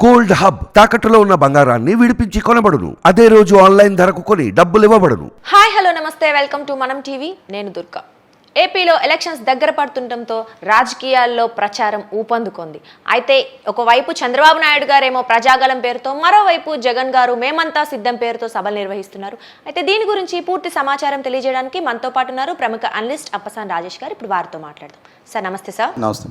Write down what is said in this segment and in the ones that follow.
Gold hub తాకట్టులో ఉన్న బంగారాన్ని విడిపించి కొనబడును. అదే రోజు ఆన్లైన్ ధరకు కొని డబ్బులు ఇవ్వబడును. హాయ్ హలో నమస్తే, వెల్కమ్ టు మనం టీవీ. నేను దుర్గా. ఏపీలో ఎలక్షన్స్ దగ్గర పడుతుండటంతో రాజకీయాల్లో ప్రచారం ఊపందుకుంది. అయితే ఒకవైపు చంద్రబాబు నాయుడు గారేమో ప్రజాగలం పేరుతో, మరోవైపు జగన్ గారు మేమంతా సిద్ధం పేరుతో సభలు నిర్వహిస్తున్నారు. అయితే దీని గురించి పూర్తి సమాచారం తెలియజేయడానికి మనతో పాటు ఉన్నారు ప్రముఖ అనలిస్ట్ అప్పసాని రాజేష్ గారు. ఇప్పుడు వారితో మాట్లాడదాం. సార్ నమస్తే. సార్ నమస్తే.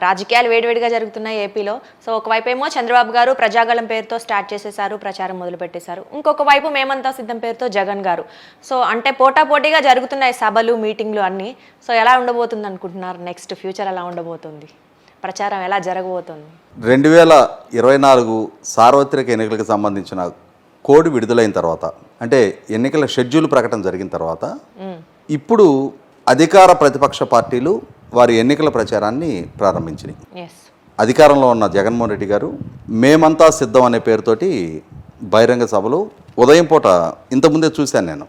రాజకీయాలు వేడివేడిగా జరుగుతున్నాయి ఏపీలో. సో ఒకవైపు ఏమో చంద్రబాబు గారు ప్రజాగలం పేరుతో స్టార్ట్ చేసేసారు, ప్రచారం మొదలు పెట్టేశారు. ఇంకొక వైపు మేమంతా సిద్ధం పేరుతో జగన్ గారు. సో అంటే పోటాపోటీగా జరుగుతున్నాయి సభలు, మీటింగ్లు అన్నీ. సో ఎలా ఉండబోతుంది అనుకుంటున్నారు? నెక్స్ట్ ఫ్యూచర్ ఎలా ఉండబోతుంది? ప్రచారం ఎలా జరగబోతుంది? 2024 సార్వత్రిక ఎన్నికలకు సంబంధించిన కోడ్ విడుదలైన తర్వాత, అంటే ఎన్నికల షెడ్యూల్ ప్రకటన జరిగిన తర్వాత, ఇప్పుడు అధికార ప్రతిపక్ష పార్టీలు వారి ఎన్నికల ప్రచారాన్ని ప్రారంభించినాయి. అధికారంలో ఉన్న జగన్మోహన్ రెడ్డి గారు మేమంతా సిద్ధం అనే పేరుతోటి బహిరంగ సభలు ఉదయం పూట ఇంతకుముందే చూశాను నేను.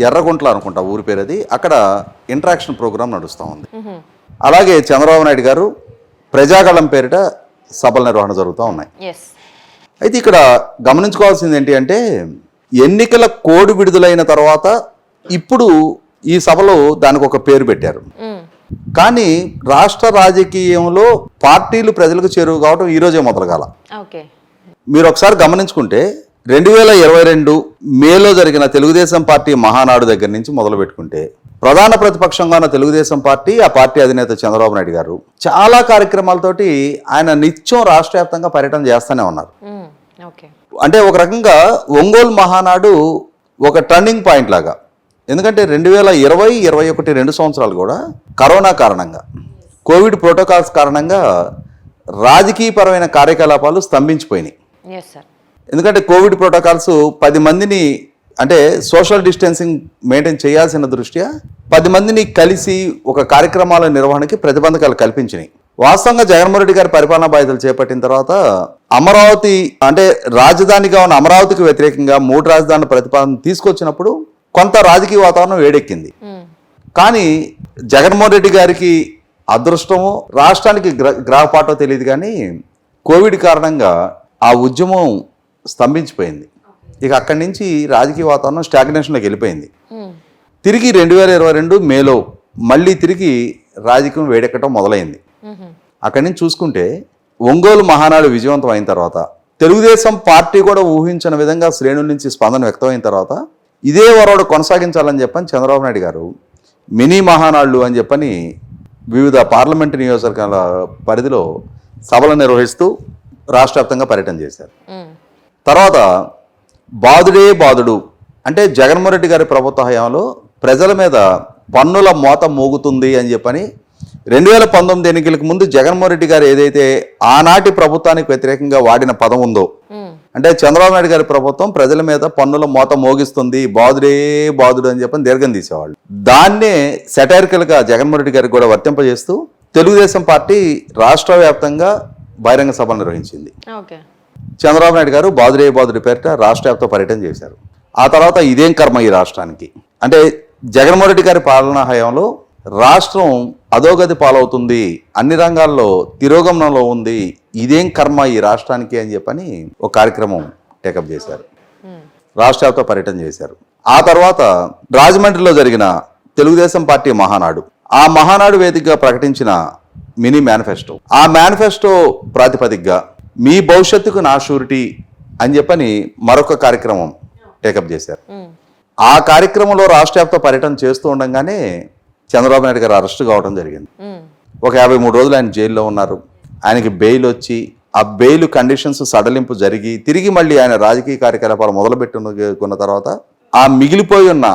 ఎర్రగుంట్ల అనుకుంటా ఊరి పేరు అది. అక్కడ ఇంటరాక్షన్ ప్రోగ్రాం నడుస్తూ ఉంది. అలాగే చంద్రబాబు నాయుడు గారు ప్రజాగళం పేరిట సభల నిర్వహణ జరుగుతూ ఉన్నాయి. అయితే ఇక్కడ గమనించుకోవాల్సింది ఏంటి అంటే, ఎన్నికల కోడ్ విడుదలైన తర్వాత ఇప్పుడు ఈ సభలో దానికి ఒక పేరు పెట్టారు. కానీ రాష్ట్ర రాజకీయంలో పార్టీలు ప్రజలకు చేరువు కావడం ఈరోజే మొదలు కాల. మీరు ఒకసారి గమనించుకుంటే 2022 మేలో జరిగిన తెలుగుదేశం పార్టీ మహానాడు దగ్గర నుంచి మొదలు పెట్టుకుంటే, ప్రధాన ప్రతిపక్షంగా ఉన్న తెలుగుదేశం పార్టీ, ఆ పార్టీ అధినేత చంద్రబాబు నాయుడు గారు చాలా కార్యక్రమాలతోటి ఆయన నిత్యం రాష్ట్ర వ్యాప్తంగా పర్యటన చేస్తూనే ఉన్నారు. అంటే ఒక రకంగా ఒంగోలు మహానాడు ఒక టర్నింగ్ పాయింట్ లాగా. ఎందుకంటే 2020, 2021 2 సంవత్సరాలు కూడా కరోనా కారణంగా, కోవిడ్ ప్రోటోకాల్స్ కారణంగా రాజకీయపరమైన కార్యకలాపాలు స్తంభించిపోయినాయి. ఎందుకంటే కోవిడ్ ప్రోటోకాల్స్ 10 మందిని, అంటే సోషల్ డిస్టెన్సింగ్ మెయింటైన్ చేయాల్సిన దృష్ట్యా 10 మందిని కలిసి ఒక కార్యక్రమాల నిర్వహణకి ప్రతిబంధకాలు కల్పించినాయి. వాస్తవంగా జగన్మోహన్ రెడ్డి గారి పరిపాలనా బాధ్యతలు చేపట్టిన తర్వాత అమరావతి, అంటే రాజధానిగా ఉన్న అమరావతికి వ్యతిరేకంగా 3 రాజధానుల ప్రతిపాదన తీసుకొచ్చినప్పుడు కొంత రాజకీయ వాతావరణం వేడెక్కింది. కానీ జగన్మోహన్ రెడ్డి గారికి అదృష్టమో రాష్ట్రానికి గ్రహపాటో తెలియదు, కానీ కోవిడ్ కారణంగా ఆ ఉద్యమం స్తంభించిపోయింది. ఇక అక్కడి నుంచి రాజకీయ వాతావరణం స్టాగ్నేషన్లోకి వెళ్ళిపోయింది. తిరిగి 2022 మేలో మళ్ళీ తిరిగి రాజకీయం వేడెక్కడం మొదలైంది. అక్కడి నుంచి చూసుకుంటే ఒంగోలు మహానాడు విజయవంతం అయిన తర్వాత, తెలుగుదేశం పార్టీ కూడా ఊహించిన విధంగా శ్రేణుల నుంచి స్పందన వ్యక్తమైన తర్వాత, ఇదే వరవడు కొనసాగించాలని చెప్పని చంద్రబాబు నాయుడు గారు మినీ మహానాళ్ళు అని చెప్పని వివిధ పార్లమెంటు నియోజకవర్గాల పరిధిలో సభలు నిర్వహిస్తూ రాష్ట్ర వ్యాప్తంగా పర్యటన చేశారు. తర్వాత బాదుడే బాదుడు, అంటే జగన్మోహన్ రెడ్డి గారి ప్రభుత్వ హయాంలో ప్రజల మీద పన్నుల మోత మోగుతుంది అని చెప్పని 2019 ఎన్నికలకు ముందు జగన్మోహన్ రెడ్డి గారు ఏదైతే ఆనాటి ప్రభుత్వానికి వ్యతిరేకంగా వాడిన పదం ఉందో, అంటే చంద్రబాబు నాయుడు గారి ప్రభుత్వం ప్రజల మీద పన్నుల మోత మోగిస్తుంది, బాదుడే బాదుడు అని చెప్పని దీర్ఘం తీసేవాళ్ళు. దాన్నే సెటైరికల్గా జగన్మోహన్ రెడ్డి గారికి కూడా వర్తింపజేస్తూ తెలుగుదేశం పార్టీ రాష్ట్ర వ్యాప్తంగా బహిరంగ సభలు నిర్వహించింది. చంద్రబాబు నాయుడు గారు బాదుడే బాదుడి పేరిట రాష్ట్ర వ్యాప్త పర్యటన చేశారు. ఆ తర్వాత ఇదేం కర్మ ఈ రాష్ట్రానికి, అంటే జగన్మోహన్ రెడ్డి గారి పాలనా హయాంలో రాష్ట్రం అధోగతి పాలవుతుంది, అన్ని రంగాల్లో తిరోగమనంలో ఉంది, ఇదేం కర్మ ఈ రాష్ట్రానికి అని చెప్పని ఒక కార్యక్రమం టేకప్ చేశారు. రాష్ట్ర వ్యాప్త పర్యటన చేశారు. ఆ తర్వాత రాజమండ్రిలో జరిగిన తెలుగుదేశం పార్టీ మహానాడు, ఆ మహానాడు వేదికగా ప్రకటించిన మినీ మేనిఫెస్టో, ఆ మేనిఫెస్టో ప్రాతిపదికగా మీ భవిష్యత్తుకు నా షూరిటీ అని చెప్పని మరొక కార్యక్రమం టేకప్ చేశారు. ఆ కార్యక్రమంలో రాష్ట్ర వ్యాప్త పర్యటన చేస్తూ ఉండగానే చంద్రబాబు నాయుడు గారు అరెస్ట్ కావడం జరిగింది. ఒక 53 రోజులు ఆయన జైల్లో ఉన్నారు. ఆయనకి బెయిల్ వచ్చి, ఆ బెయిల్ కండిషన్స్ సడలింపు జరిగి, తిరిగి మళ్ళీ ఆయన రాజకీయ కార్యకలాపాలు మొదలుపెట్టుకున్న తర్వాత ఆ మిగిలిపోయి ఉన్న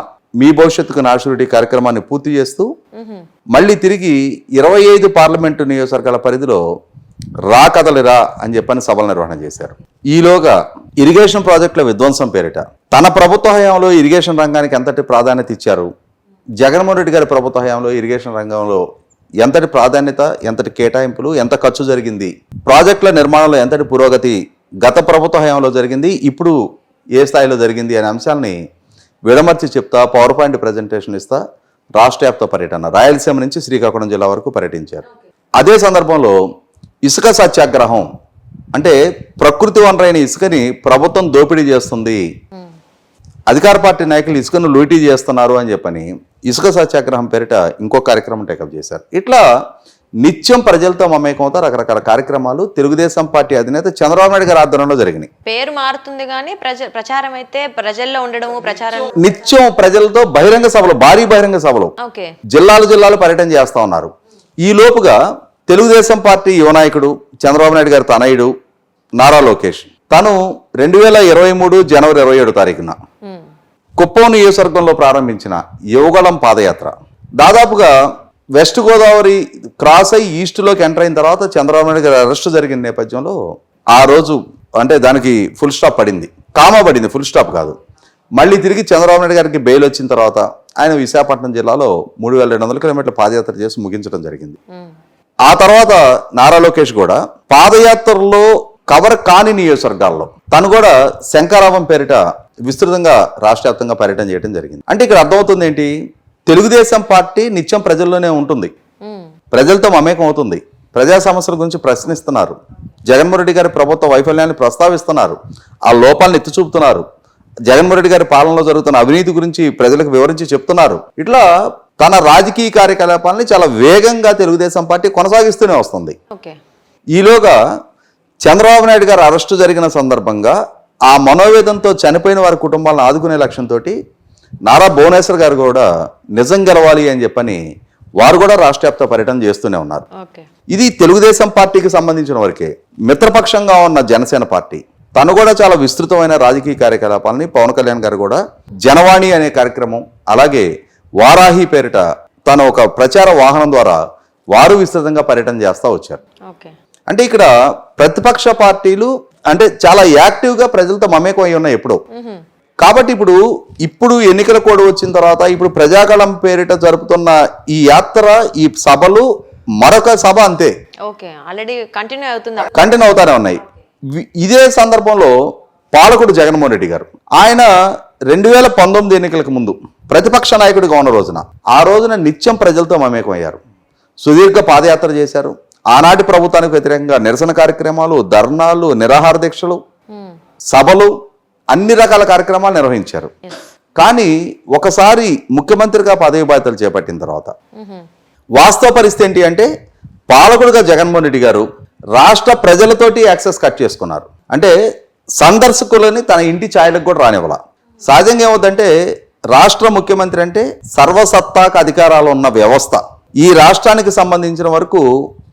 మీ భవిష్యత్తుకు నా షూరిటీ కార్యక్రమాన్ని పూర్తి చేస్తూ మళ్ళీ తిరిగి 25 పార్లమెంటు నియోజకవర్గాల పరిధిలో రా కదలిరా అని చెప్పని సభల నిర్వహణ చేశారు. ఈలోగా ఇరిగేషన్ ప్రాజెక్టుల విధ్వంసం పేరిట తన ప్రభుత్వ హయాంలో ఇరిగేషన్ రంగానికి ఎంతటి ప్రాధాన్యత ఇచ్చారు, జగన్మోహన్ రెడ్డి గారి ప్రభుత్వ హయాంలో ఇరిగేషన్ రంగంలో ఎంతటి ప్రాధాన్యత, ఎంతటి కేటాయింపులు, ఎంత ఖర్చు జరిగింది, ప్రాజెక్టుల నిర్మాణంలో ఎంతటి పురోగతి గత ప్రభుత్వ హయాంలో జరిగింది, ఇప్పుడు ఏ స్థాయిలో జరిగింది అనే అంశాలని విడమర్చి చెప్తా పవర్ పాయింట్ ప్రజెంటేషన్ ఇస్తా రాష్ట్ర వ్యాప్త పర్యటన రాయలసీమ నుంచి శ్రీకాకుళం జిల్లా వరకు పర్యటించారు. అదే సందర్భంలో ఇసుక సత్యాగ్రహం అంటే ప్రకృతి వనరైన ఇసుకని ప్రభుత్వం దోపిడీ చేస్తుంది, అధికార పార్టీ నాయకులు ఇసుకను లూటీ చేస్తున్నారు అని చెప్పని ఇసుక సత్యాగ్రహం పేరిట ఇంకో కార్యక్రమం టేకప్ చేశారు. ఇట్లా నిత్యం ప్రజలతో మమేకంతో రకరకాల కార్యక్రమాలు తెలుగుదేశం పార్టీ అధినేత చంద్రబాబు నాయుడు గారి ఆధ్వర్యంలో జరిగినాయి. పేరు మారుతుంది కానీ ప్రచారం అయితే ప్రజల్లో ఉండడము, ప్రచారం నిత్యం ప్రజలతో బహిరంగ సభలు, భారీ బహిరంగ సభలు, ఓకే, జిల్లాలు పర్యటన చేస్తా ఉన్నారు. ఈ లోపుగా తెలుగుదేశం పార్టీ యువ నాయకుడు చంద్రబాబు నాయుడు గారి తనయుడు నారా లోకేష్ తను 2023 జనవరి 27 తారీఖున కుప్పం నియోజకవర్గంలో ప్రారంభించిన యువగళం పాదయాత్ర దాదాపుగా వెస్ట్ గోదావరి క్రాస్ అయ్యి ఈస్ట్లోకి ఎంటర్ అయిన తర్వాత చంద్రబాబు నాయుడు గారి అరెస్ట్ జరిగిన నేపథ్యంలో ఆ రోజు అంటే దానికి ఫుల్ స్టాప్ పడింది, కామా పడింది, ఫుల్ స్టాప్ కాదు. మళ్ళీ తిరిగి చంద్రబాబు నాయుడు గారికి బెయిల్ వచ్చిన తర్వాత ఆయన విశాఖపట్నం జిల్లాలో 3200 కిలోమీటర్ల పాదయాత్ర చేసి ముగించడం జరిగింది. ఆ తర్వాత నారా లోకేష్ కూడా పాదయాత్రలో కవర్ కాని నియోజకవర్గాల్లో తను కూడా శంకరావం పేరిట విస్తృతంగా రాష్ట్ర వ్యాప్తంగా పర్యటన చేయడం జరిగింది. అంటే ఇక్కడ అర్థమవుతుంది ఏంటి, తెలుగుదేశం పార్టీ నిత్యం ప్రజల్లోనే ఉంటుంది, ప్రజలతో మమేకం అవుతుంది, ప్రజా సమస్యల గురించి ప్రశ్నిస్తున్నారు, జగన్మోహన్ రెడ్డి గారి ప్రభుత్వ వైఫల్యాన్ని ప్రస్తావిస్తున్నారు, ఆ లోపాలను ఎత్తి చూపుతున్నారు, జగన్మోహన్ రెడ్డి గారి పాలనలో జరుగుతున్న అవినీతి గురించి ప్రజలకు వివరించి చెప్తున్నారు. ఇట్లా తన రాజకీయ కార్యకలాపాలని చాలా వేగంగా తెలుగుదేశం పార్టీ కొనసాగిస్తూనే వస్తుంది. ఈలోగా చంద్రబాబు నాయుడు గారు అరెస్టు జరిగిన సందర్భంగా ఆ మనోవేదంతో చనిపోయిన వారి కుటుంబాలను ఆదుకునే లక్ష్యంతో నారా భువనేశ్వర్ గారు కూడా నిజం గెలవాలి అని చెప్పని వారు కూడా రాష్ట్ర వ్యాప్త పర్యటన చేస్తూనే ఉన్నారు. ఇది తెలుగుదేశం పార్టీకి సంబంధించిన వరకే. మిత్రపక్షంగా ఉన్న జనసేన పార్టీ తను కూడా చాలా విస్తృతమైన రాజకీయ కార్యకలాపాలని పవన్ కళ్యాణ్ గారు కూడా జనవాణి అనే కార్యక్రమం, అలాగే వారాహి పేరిట తన ఒక ప్రచార వాహనం ద్వారా వారు విస్తృతంగా పర్యటన చేస్తూ వచ్చారు. అంటే ఇక్కడ ప్రతిపక్ష పార్టీలు అంటే చాలా యాక్టివ్గా ప్రజలతో మమేకం అయి ఉన్నాయి ఎప్పుడో. కాబట్టి ఇప్పుడు ఎన్నికల కోడ్ వచ్చిన తర్వాత ఇప్పుడు ప్రజాగళం పేరిట జరుపుతున్న ఈ యాత్ర, ఈ సభలు మరొక సభ అంతే కంటిన్యూ అవుతానే ఉన్నాయి. ఇదే సందర్భంలో పాలకుడు జగన్మోహన్ రెడ్డి గారు ఆయన 2019 ఎన్నికలకు ముందు ప్రతిపక్ష నాయకుడిగా ఉన్న రోజున ఆ రోజున నిత్యం ప్రజలతో మమేకం అయ్యారు, సుదీర్ఘ పాదయాత్ర చేశారు. ఆనాటి ప్రభుత్వానికి వ్యతిరేకంగా నిరసన కార్యక్రమాలు, ధర్నాలు, నిరాహార దీక్షలు, సభలు, అన్ని రకాల కార్యక్రమాలు నిర్వహించారు. కానీ ఒకసారి ముఖ్యమంత్రిగా పదవి బాధ్యతలు చేపట్టిన తర్వాత వాస్తవ పరిస్థితి ఏంటి అంటే పాలకుడుగా జగన్మోహన్ రెడ్డి గారు రాష్ట్ర ప్రజలతోటి యాక్సెస్ కట్ చేసుకున్నారు. అంటే సందర్శకులని తన ఇంటి ఛాయలకు కూడా రానివ్వాల. సహజంగా ఏమవుతుందంటే రాష్ట్ర ముఖ్యమంత్రి అంటే సర్వసత్తాక అధికారాలు ఉన్న వ్యవస్థ. ఈ రాష్ట్రానికి సంబంధించిన వరకు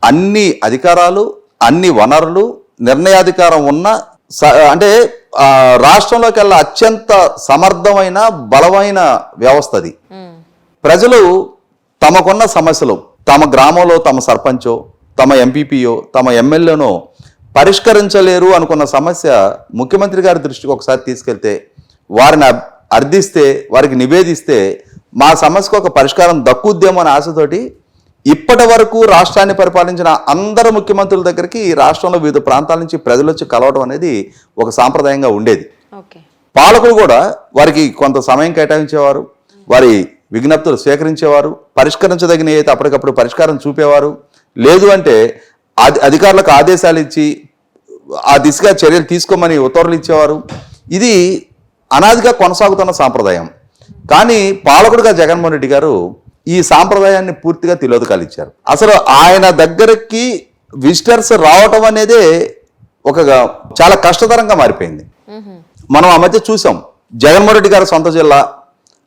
అన్ని అధికారాలు, అన్ని వనరులు, నిర్ణయాధికారం ఉన్న అంటే రాష్ట్రంలోకి వెళ్ళి అత్యంత సమర్థమైన బలమైన వ్యవస్థ అది. ప్రజలు తమకున్న సమస్యలు తమ గ్రామంలో తమ సర్పంచో, తమ ఎంపీపీయో, తమ ఎమ్మెల్యేనో పరిష్కరించలేరు అనుకున్న సమస్య ముఖ్యమంత్రి గారి దృష్టికి ఒకసారి తీసుకెళ్తే, వారిని అర్థిస్తే, వారికి నివేదిస్తే మా సమస్యకు ఒక పరిష్కారం దక్కుద్దేమో అనే ఆశతోటి ఇప్పటి వరకు రాష్ట్రాన్ని పరిపాలించిన అందరు ముఖ్యమంత్రుల దగ్గరికి ఈ రాష్ట్రంలో వివిధ ప్రాంతాల నుంచి ప్రజలు వచ్చి కలవడం అనేది ఒక సాంప్రదాయంగా ఉండేది. పాలకులు కూడా వారికి కొంత సమయం కేటాయించేవారు, వారి విజ్ఞప్తులు స్వీకరించేవారు, పరిష్కరించదగిన అయితే అప్పటికప్పుడు పరిష్కారం చూపేవారు, లేదు అంటే అధికారులకు ఆదేశాలు ఇచ్చి ఆ దిశగా చర్యలు తీసుకోమని ఉత్తర్వులు ఇచ్చేవారు. ఇది అనాదిగా కొనసాగుతున్న సాంప్రదాయం. కానీ పాలకుడుగా జగన్మోహన్ రెడ్డి గారు ఈ సాంప్రదాయాన్ని పూర్తిగా తిలోదకాలిచ్చారు. అసలు ఆయన దగ్గరికి విజిటర్స్ రావటం అనేదే ఒక చాలా కష్టతరంగా మారిపోయింది. మనం ఆ మధ్య చూసాం, జగన్మోహన్ రెడ్డి గారి సొంత జిల్లా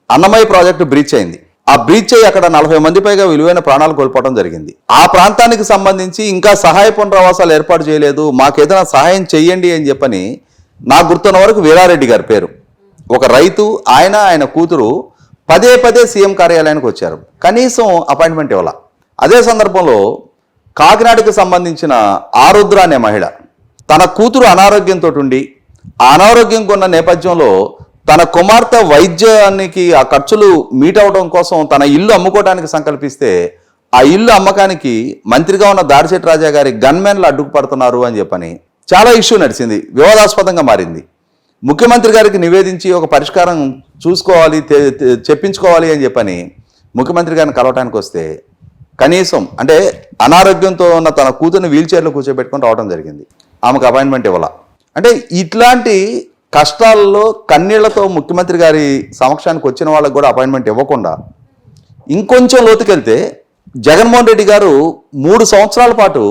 అన్నమయ్య ప్రాజెక్టు బ్రీచ్ అయింది. ఆ బ్రీచ్ అయ్యి అక్కడ 40 మంది పైగా విలువైన ప్రాణాలు కోల్పోవడం జరిగింది. ఆ ప్రాంతానికి సంబంధించి ఇంకా సహాయ పునరావాసాలు ఏర్పాటు చేయలేదు, మాకేదైనా సహాయం చెయ్యండి అని చెప్పని నాకు గుర్తున్న వరకు వీరారెడ్డి గారి పేరు, ఒక రైతు, ఆయన కూతురు పదే సీఎం కార్యాలయానికి వచ్చారు, కనీసం అపాయింట్మెంట్ ఇవ్వాల. అదే సందర్భంలో కాకినాడకు సంబంధించిన ఆరుద్ర అనే మహిళ తన కూతురు అనారోగ్యంతో ఉండి ఆ అనారోగ్యంగా ఉన్న నేపథ్యంలో తన కుమార్తె వైద్యానికి ఆ ఖర్చులు మీట్ అవడం కోసం తన ఇల్లు అమ్ముకోవడానికి సంకల్పిస్తే ఆ ఇల్లు అమ్మకానికి మంత్రిగా ఉన్న దాడిశెట్టి రాజా గారి గన్మెన్లు అడ్డుపడుతున్నారు అని చెప్పని చాలా ఇష్యూ నడిచింది, వివాదాస్పదంగా మారింది. ముఖ్యమంత్రి గారికి నివేదించి ఒక పరిష్కారం చూసుకోవాలి, చెప్పించుకోవాలి అని చెప్పని ముఖ్యమంత్రి గారిని కలవటానికి వస్తే కనీసం అంటే అనారోగ్యంతో ఉన్న తన కూతుర్ని వీల్ చైర్లో కూర్చోబెట్టుకొని రావడం జరిగింది. ఆమెకు అపాయింట్మెంట్ ఇవ్వాల. అంటే ఇట్లాంటి కష్టాల్లో కన్నీళ్లతో ముఖ్యమంత్రి గారి సమక్షానికి వచ్చిన వాళ్ళకి కూడా అపాయింట్మెంట్ ఇవ్వకుండా ఇంకొంచెం లోతుకెళ్తే జగన్మోహన్ రెడ్డి గారు 3 సంవత్సరాల పాటు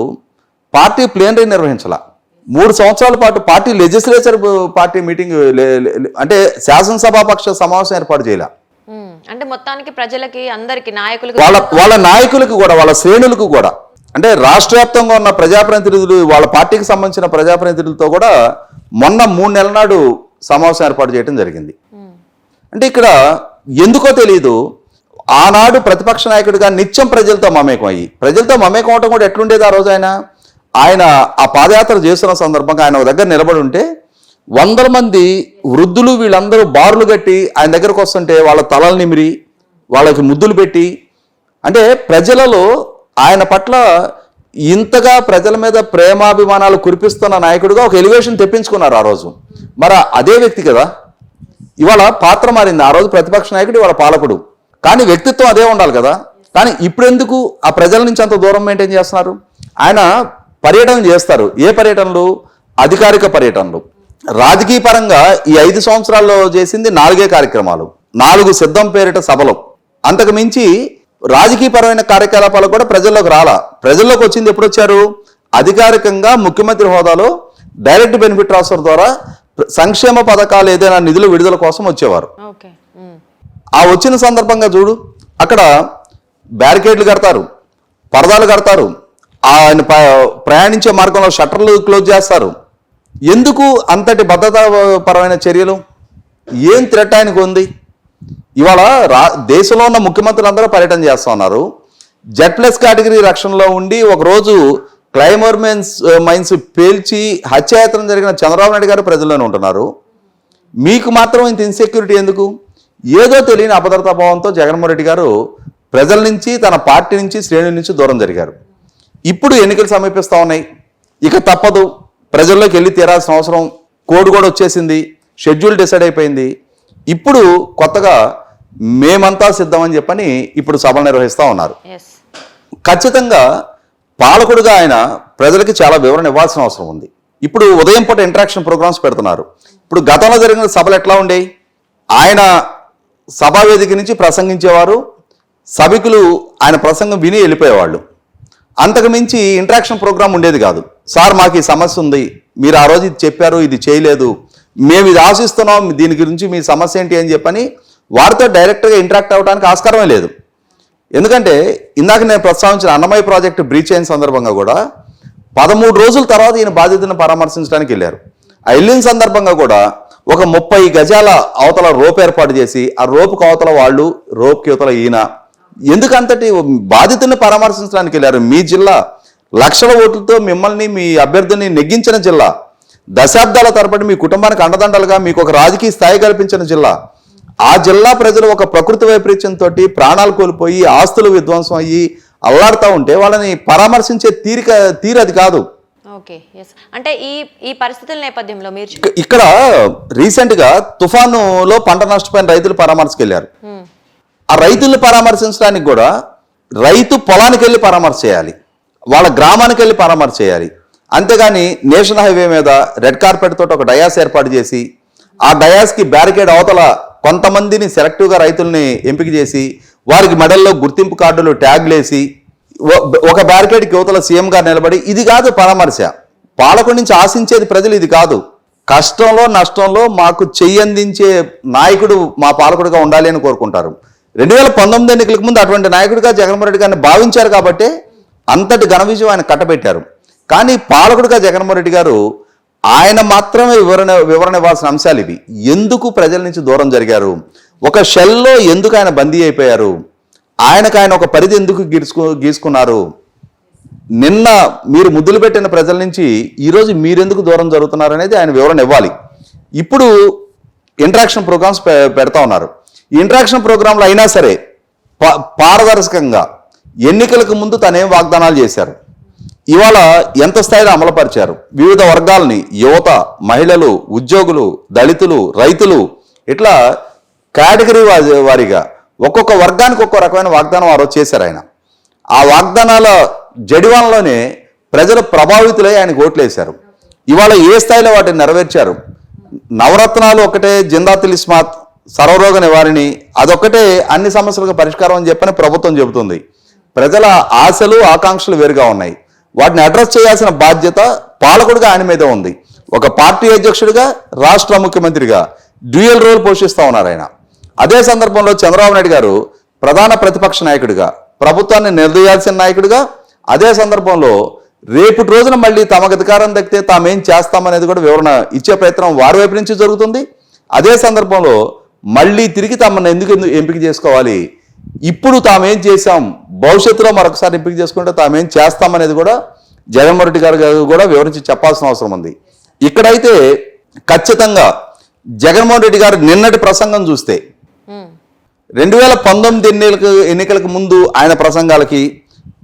పార్టీ ప్లేనరీ నిర్వహించాల. 3 సంవత్సరాల పాటు పార్టీ లెజిస్లేచర్ పార్టీ మీటింగ్ అంటే శాసనసభాపక్ష సమావేశం ఏర్పాటు చేయాల. అంటే మొత్తానికి ప్రజలకి అందరికి నాయకులకు వాళ్ళ నాయకులకు కూడా వాళ్ళ శ్రేణులకు కూడా అంటే రాష్ట్ర వ్యాప్తంగా ఉన్న ప్రజాప్రతినిధులు వాళ్ళ పార్టీకి సంబంధించిన ప్రజాప్రతినిధులతో కూడా మొన్న 3 నెలల నాడు సమావేశం ఏర్పాటు చేయడం జరిగింది. అంటే ఇక్కడ ఎందుకో తెలియదు ఆనాడు ప్రతిపక్ష నాయకుడిగా నిత్యం ప్రజలతో మమేకం అయ్యి ప్రజలతో మమేకం అవటం కూడా ఎట్లుండేది ఆ రోజు ఆయన ఆ పాదయాత్ర చేస్తున్న సందర్భంగా ఆయన ఒక దగ్గర నిలబడి ఉంటే 100 మంది వృద్ధులు వీళ్ళందరూ బారులు కట్టి ఆయన దగ్గరకు వస్తుంటే వాళ్ళ తలలు నిమిరి వాళ్ళకి ముద్దులు పెట్టి అంటే ప్రజలలో ఆయన పట్ల ఇంతగా ప్రజల మీద ప్రేమాభిమానాలు కురిపిస్తున్న నాయకుడిగా ఒక ఎలివేషన్ తెప్పించుకున్నారు ఆ రోజు. మరి అదే వ్యక్తి కదా ఇవాళ పాత్ర మారింది. ఆ రోజు ప్రతిపక్ష నాయకుడు ఇవాళ పాలకుడు, కానీ వ్యక్తిత్వం అదే ఉండాలి కదా. కానీ ఇప్పుడు ఎందుకు ఆ ప్రజల నుంచి అంత దూరం మెయింటైన్ చేస్తున్నారు? ఆయన పర్యటన చేస్తారు. ఏ పర్యటనలు? అధికారిక పర్యటనలు. రాజకీయ పరంగా ఈ 5 సంవత్సరాల్లో చేసింది 4 కార్యక్రమాలు, 4 సిద్ధం పేరిట సభలు. అంతకు మించి రాజకీయపరమైన కార్యకలాపాలు కూడా ప్రజల్లోకి రాలా. ప్రజల్లోకి వచ్చింది ఎప్పుడు వచ్చారు? అధికారికంగా ముఖ్యమంత్రి హోదాలో డైరెక్ట్ బెనిఫిట్ ట్రాన్స్ఫర్ ద్వారా సంక్షేమ పథకాలు ఏదైనా నిధులు విడుదల కోసం వచ్చేవారు. ఆ వచ్చిన సందర్భంగా చూడు అక్కడ బ్యారికేడ్లు కడతారు, పరదాలు కడతారు, ఆయన ప్రయాణించే మార్గంలో షట్టర్లు క్లోజ్ చేస్తారు. ఎందుకు అంతటి భద్రతాపరమైన చర్యలు? ఏం థ్రెట్ ఆయనకు ఉంది? ఇవాళ దేశంలో ఉన్న ముఖ్యమంత్రులందరూ పర్యటన చేస్తూ ఉన్నారు. Z+ కేటగిరీ రక్షణలో ఉండి ఒకరోజు క్లైమర్ మైన్స్ పేల్చి హత్యాయత్నం జరిగిన చంద్రబాబు నాయుడు గారు ప్రజల్లోనే ఉంటున్నారు. మీకు మాత్రం ఇంత ఇన్సెక్యూరిటీ ఎందుకు? ఏదో తెలియని అభద్రతా భావంతో జగన్మోహన్ రెడ్డి గారు ప్రజల నుంచి తన పార్టీ నుంచి శ్రేణుల నుంచి దూరం జరిగారు. ఇప్పుడు ఎన్నికలు సమీపిస్తూ ఉన్నాయి, ఇక తప్పదు, ప్రజల్లోకి వెళ్ళి తీరాల్సిన అవసరం, కోడ్ కూడా వచ్చేసింది, షెడ్యూల్ డిసైడ్ అయిపోయింది. ఇప్పుడు కొత్తగా మేమంతా సిద్ధమని చెప్పని ఇప్పుడు సభలు నిర్వహిస్తూ ఉన్నారు. ఖచ్చితంగా పాలకుడుగా ఆయన ప్రజలకి చాలా వివరణ ఇవ్వాల్సిన అవసరం ఉంది. ఇప్పుడు ఉదయం పూట ఇంటరాక్షన్ ప్రోగ్రామ్స్ పెడుతున్నారు. ఇప్పుడు గతంలో జరిగిన సభలు ఎట్లా ఉండేవి? ఆయన సభావేదిక నుంచి ప్రసంగించేవారు, సభికులు ఆయన ప్రసంగం విని వెళ్ళిపోయేవాళ్ళు. అంతకు మించి ఇంటరాక్షన్ ప్రోగ్రామ్ ఉండేది కాదు. సార్ మాకు ఈ సమస్య ఉంది, మీరు ఆ రోజు ఇది చెప్పారు, ఇది చేయలేదు, మేము ఇది ఆశిస్తున్నాం, దీని గురించి మీ సమస్య ఏంటి అని చెప్పని వారితో డైరెక్ట్గా ఇంటరాక్ట్ అవ్వడానికి ఆస్కారమే లేదు. ఎందుకంటే ఇందాక నేను ప్రస్తావించిన అన్నమయ్య ప్రాజెక్టు బ్రీచ్ అయిన సందర్భంగా కూడా 13 రోజుల తర్వాత ఈయన బాధ్యతను పరామర్శించడానికి వెళ్ళారు. ఆ వెళ్ళిన సందర్భంగా కూడా ఒక 30 గజాల అవతల రోప్ ఏర్పాటు చేసి ఆ రోపుకు అవతల వాళ్ళు, రోప్కి అవతల ఈయన, ఎందుకంతటి బాధితుల్ని పరామర్శించడానికి వెళ్ళారు. మీ జిల్లా లక్షల ఓట్లతో మిమ్మల్ని మీ అభ్యర్థిని నెగ్గించిన జిల్లా, దశాబ్దాల తరబడి మీ కుటుంబానికి అండదండలుగా మీకు ఒక రాజకీయ స్థాయి కల్పించిన జిల్లా. ఆ జిల్లా ప్రజలు ఒక ప్రకృతి వైపరీత్యంతో ప్రాణాలు కోల్పోయి ఆస్తులు విధ్వంసం అయ్యి అల్లాడుతూ ఉంటే వాళ్ళని పరామర్శించే తీరు అది కాదు. అంటే ఈ పరిస్థితుల నేపథ్యంలో మీరు ఇక్కడ రీసెంట్ గా తుఫానులో పంట నష్టపోయిన రైతులు పరామర్శకు వెళ్ళారు. ఆ రైతుల్ని పరామర్శించడానికి కూడా రైతు పొలానికి వెళ్ళి పరామర్శ చేయాలి, వాళ్ళ గ్రామానికి వెళ్ళి పరామర్శ చేయాలి. అంతేగాని నేషనల్ హైవే మీద రెడ్ కార్పెట్ తోటి ఒక డయాస్ ఏర్పాటు చేసి ఆ డయాస్కి బ్యారికేడ్ అవతల కొంతమందిని సెలెక్టివ్గా రైతుల్ని ఎంపిక చేసి వారికి మెడల్లో గుర్తింపు కార్డులు ట్యాగ్లు వేసి ఒక బ్యారికేడ్కి యువతల సీఎం గారు నిలబడి, ఇది కాదు పరామర్శ. పాలకుడి నుంచి ఆశించేది ప్రజలు ఇది కాదు. కష్టంలో నష్టంలో మాకు చెయ్యందించే నాయకుడు మా పాలకుడిగా ఉండాలి అని కోరుకుంటారు. 2019 ఎన్నికలకు ముందు అటువంటి నాయకుడిగా జగన్మోహన్ రెడ్డి గారిని భావించారు కాబట్టి అంతటి ఘన విజయం ఆయన కట్టబెట్టారు. కానీ పాలకుడిగా జగన్మోహన్ రెడ్డి గారు ఆయన మాత్రమే వివరణ ఇవ్వాల్సిన అంశాలు ఇవి. ఎందుకు ప్రజల నుంచి దూరం జరిగారు? ఒక షెల్లో ఎందుకు ఆయన బందీ అయిపోయారు? ఆయన ఒక పరిధి ఎందుకు గీసుకున్నారు? నిన్న మీరు ముద్దులు పెట్టిన ప్రజల నుంచి ఈరోజు మీరెందుకు దూరం జరుగుతున్నారు అనేది ఆయన వివరణ ఇవ్వాలి. ఇప్పుడు ఇంటరాక్షన్ ప్రోగ్రామ్స్ పెడతా ఉన్నారు. ఈ ఇంటరాక్షన్ ప్రోగ్రాంలు అయినా సరే పారదర్శకంగా ఎన్నికలకు ముందు తనేం వాగ్దానాలు చేశారు, ఇవాళ ఎంత స్థాయిలో అమలుపరిచారు, వివిధ వర్గాలని, యువత, మహిళలు, ఉద్యోగులు, దళితులు, రైతులు, ఇట్లా కేటగిరీ వారీగా ఒక్కొక్క వర్గానికి ఒక్కో రకమైన వాగ్దానం ఆ రోజు చేశారు ఆయన. ఆ వాగ్దానాల జడివానలోనే ప్రజలు ప్రభావితులై ఆయనకు ఓట్లేశారు. ఇవాళ ఏ స్థాయిలో వాటిని నెరవేర్చారు. నవరత్నాలు ఒకటే, జిందా తిలిస్మాత్, సర్వరోగ నివారిణి అదొక్కటే అన్ని సమస్యలకు పరిష్కారం అని చెప్పని ప్రభుత్వం చెబుతుంది. ప్రజల ఆశలు ఆకాంక్షలు వేరుగా ఉన్నాయి. వాటిని అడ్రస్ చేయాల్సిన బాధ్యత పాలకుడిగా ఆయన మీద ఉంది. ఒక పార్టీ అధ్యక్షుడిగా, రాష్ట్ర ముఖ్యమంత్రిగా డ్యూయల్ రోల్ పోషిస్తూ ఉన్నారు ఆయన. అదే సందర్భంలో చంద్రబాబు నాయుడు గారు ప్రధాన ప్రతిపక్ష నాయకుడిగా, ప్రభుత్వాన్ని నిలదీయాల్సిన నాయకుడిగా, అదే సందర్భంలో రేపటి రోజున మళ్ళీ తమకు అధికారం దక్కితే తామేం చేస్తామనేది కూడా వివరణ ఇచ్చే ప్రయత్నం వారి వైపు నుంచి జరుగుతుంది. అదే సందర్భంలో మళ్ళీ తిరిగి తమను ఎందుకు ఎంపిక చేసుకోవాలి, ఇప్పుడు తామేం చేశాం, భవిష్యత్తులో మరొకసారి ఎంపిక చేసుకుంటే తామేం చేస్తామనేది కూడా జగన్మోహన్ రెడ్డి గారు కూడా వివరించి చెప్పాల్సిన అవసరం ఉంది. ఇక్కడైతే ఖచ్చితంగా జగన్మోహన్ రెడ్డి గారు నిన్నటి ప్రసంగం చూస్తే 2019 ఎన్నికలకు ముందు ఆయన ప్రసంగాలకి,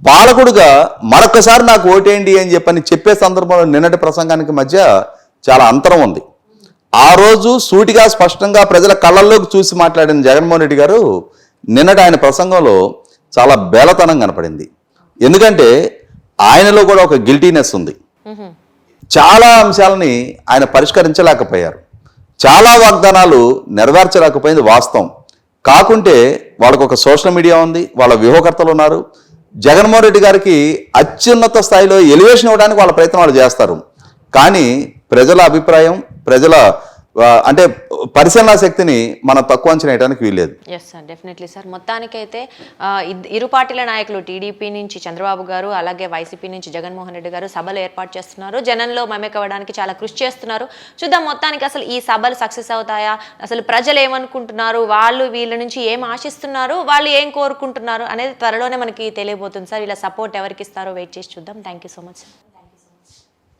పాలకుడుగా మరొకసారి నాకు ఓటేయండి అని చెప్పే సందర్భంలో నిన్నటి ప్రసంగానికి మధ్య చాలా అంతరం ఉంది. ఆ రోజు సూటిగా స్పష్టంగా ప్రజల కళ్ళల్లోకి చూసి మాట్లాడిన జగన్మోహన్ రెడ్డి గారు నిన్నటి ఆయన ప్రసంగంలో చాలా బేలతనం కనపడింది. ఎందుకంటే ఆయనలో కూడా ఒక గిల్టీనెస్ ఉంది. చాలా అంశాలని ఆయన పరిష్కరించలేకపోయారు. చాలా వాగ్దానాలు నెరవేర్చలేకపోయింది వాస్తవం. కాకుంటే వాళ్ళకు ఒక సోషల్ మీడియా ఉంది, వాళ్ళ వ్యూహకర్తలు ఉన్నారు. జగన్మోహన్ రెడ్డి గారికి అత్యున్నత స్థాయిలో ఎలివేషన్ ఇవ్వడానికి వాళ్ళ ప్రయత్నం వాళ్ళు చేస్తారు. కానీ ప్రజల అభిప్రాయం, ప్రజల అంటే పరిశీలనా శక్తిని మనం తక్కువ అంచనా వేయడానికి వీల్లేదు. Yes sir, definitely sir. మొత్తానికైతే ఇరు పార్టీల నాయకులు టీడీపీ నుంచి చంద్రబాబు గారు, అలాగే వైసీపీ నుంచి జగన్మోహన్ రెడ్డి గారు సభలు ఏర్పాటు చేస్తున్నారు. జనంలో మమేకవ్వడానికి చాలా కృషి చేస్తున్నారు. చూద్దాం మొత్తానికి అసలు ఈ సభలు సక్సెస్ అవుతాయా, అసలు ప్రజలు ఏమనుకుంటున్నారు, వాళ్ళు వీళ్ళ నుంచి ఏం ఆశిస్తున్నారు, వాళ్ళు ఏం కోరుకుంటున్నారు అనేది త్వరలోనే మనకి తెలియబోతుంది సార్. ఇలా సపోర్ట్ ఎవరికి ఇస్తారో వెయిట్ చేసి చూద్దాం. Thank you so much sir.